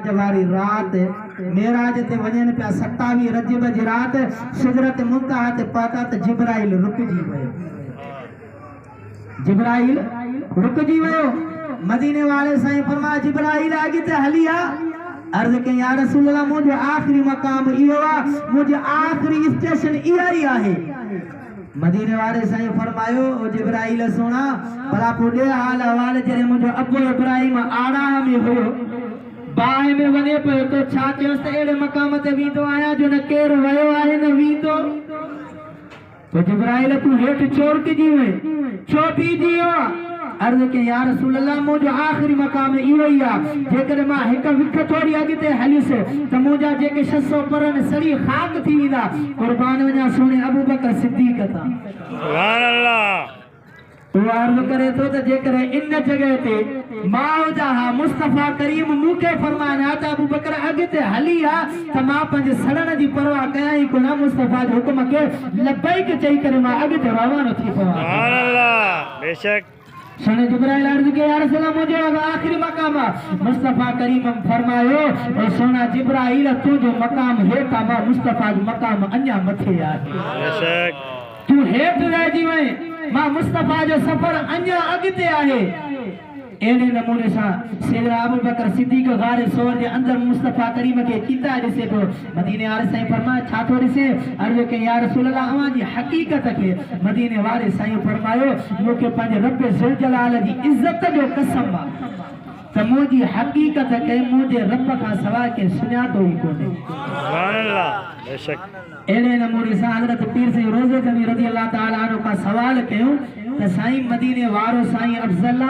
मेराज वारी रात मेराज ते वञन पिया 27 रजब जी रात सिदरत मुंतहा ते पहुता त जिब्राइल रुकजी वियो। जिब्राइल रुकजी वियो। मदीने वाले साईं फरमाया जिब्राइल अॻिते हली आ। अर्ज के या रसूल अल्लाह मुझे आखिरी मकाम इहो आ, मुझे आखिरी स्टेशन इहा ही आहे। मदीने वाले साईं फरमायो ओ जिब्राइल सोना भला पुॾे हाल हवाल जॾहिं मुंहिंजो अबू इब्राहिम आड़ा में हुयो बाहि में वञे पियो तो छा चयोसि त अहिड़े मकाम ते वेंदो आहियां जो न केरु वियो आहे न वेंदो। तो जिब्राइल तूं हेठि छो रुकिजी वई, छो बीहजी वियो आहे? अर्ज के या रसूल अल्लाह मुझे आखिरी मकाम इहो ही आ। जेकर मां हिक विख थोड़ी अॻिते हलियुसि त मुंहिंजा जेके 600 परन सड़ी खाक थी वेंदा। कुर्बान वञा सोने अबू बकर सिद्दीक़ था। सुभान अल्लाह। वो अर्ज करे तो त जेकर इन जगह ते मां हुजा हा मुस्तफा करीम मूंखे फरमाया त अबू बकर अॻिते हली आ त मां पंहिंजे सड़न जी परवाह कयां ई कोन। मुस्तफा जो हुक्म खे लबैक चई करे मां अॻिते रवानो थी पवां। सुभान अल्लाह। बेशक सुने जिब्राइल अर्ज के या रसूल अल्लाह मुझे आखिरी मकाम मुस्तफा करीम फरमायो ओ सोना जिब्राइल तुझो मकाम हेठा मां मुस्तफा जो मकाम अन्या मथे आहे। बेशक तू हेठ रहिजी वई मां मुस्तफा जो सफर अन्या अॻिते आहे। एने नमूने सां सैयदना अबू बकर सिद्दीक़ गारे सोर जे अंदर मुस्तफा करीम के कीता ॾिसे तो। मदीने वाले साईं फरमाया छा थो ॾिसे? अर्ज के या रसूल अल्लाह अवां जी हकीकत के मदीने वाले साईं फरमायो मूंखे पंहिंजे रब ज़ुल जलाल जी इज्जत जो कसम आहे त मुंहिंजी हकीकत के मुंहिंजे रब खां सवाइ के सुञातो ई कोन्हे। सुभान अल्लाह। बेशक एने नमूने सां हज़रत पीर साईं रोज़े गनी रज़ी अल्लाह ताला अन्हु खां सवाल कयो त साईं मदीने वारो साईं अफ़ज़ल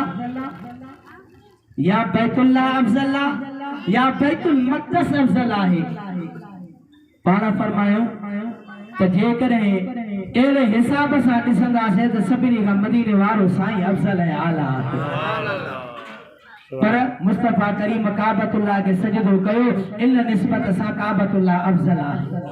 या बैतुल्लाह अफ़ज़ल या बैतुल मक़दस अफ़ज़ल आहे? पाण फरमायो त जेकॾहिं अहिड़े हिसाब सां ॾिसंदासीं त सभिनी खां मदीने वारो साईं अफ़ज़ल ऐं आला आहे। पर मुस्तफा करीम काबतुल्लाह के सजदो कयो इन निस्बत सां काबतुल्लाह अफ़ज़ल आहे।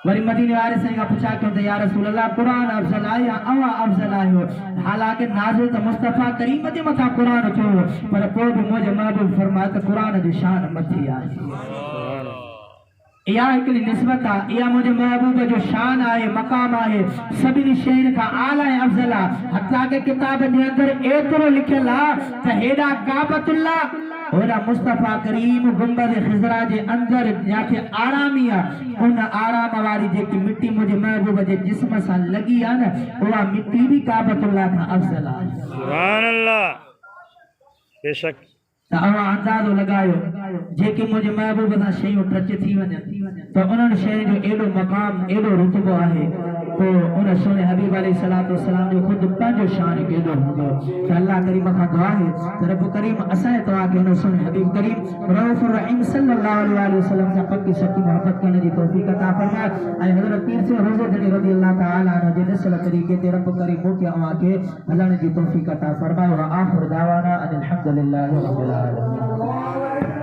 वरी मदीने वाले साईं खां पुछा कयो त या रसूल अल्लाह कुरान अफ़ज़ल आहे या अवां अफ़ज़ल आहियो? हालांकि नाज़िल त मुस्तफा करीम जे मथां कुरान थियो पर पोइ बि मुंहिंजे महबूब फरमायो त कुरान जी शान मथी आहे। इहा हिकिड़ी निस्बत आहे, इहा मुंहिंजे महबूब जो शान आहे, मक़ाम आहे, सभिनी शयुनि खां आला ऐं अफ़ज़ल आहे। हत्ता के किताब जे अंदरि एतिरो लिखियलु आहे त हेॾा काबतुल्लाह होड़ा मुस्तफा करीम गुंबद खिजरा जे अंदर जाके आरामी आहे। उन आराम वाली जेकी मिट्टी मुझे महबूब जे जिस्म सां लगी आहे न उहा मिट्टी भी काबतुल्लाह खां अफ़ज़ल आहे। सुभान अल्लाह। बेशक त अवां अंदाज़ो लगायो जेके मुझे महबूब सां शयूं टच थी वञनि त उन्हनि शयुनि जो एॾो मक़ाम एॾो रुतबो आहे तो उन सोने हबीब अलैहिस्सलातु वस्सलाम जो खुद पंहिंजो शान केॾो हूंदो त अल्लाह करीम खां दुआ है त रब करीम असांजे तव्हां खे उन सोने हबीब करीम रऊफ़ रहीम सल्लल्लाहु अलैहि वसल्लम सां पक्की सच्ची मोहब्बत करण जी तौफ़ीक़ अता फरमाए ऐं हज़रत पीर से रोज़े धणी रज़ी अल्लाह तआला अन्हु जे नस्ल तरीक़े ते रब करीम मूंखे अवां खे हलण जी तौफ़ीक़ अता फरमाए। व आख़िर दावाना अनिल हम्दुलिल्लाहि रब्बिल आलमीन।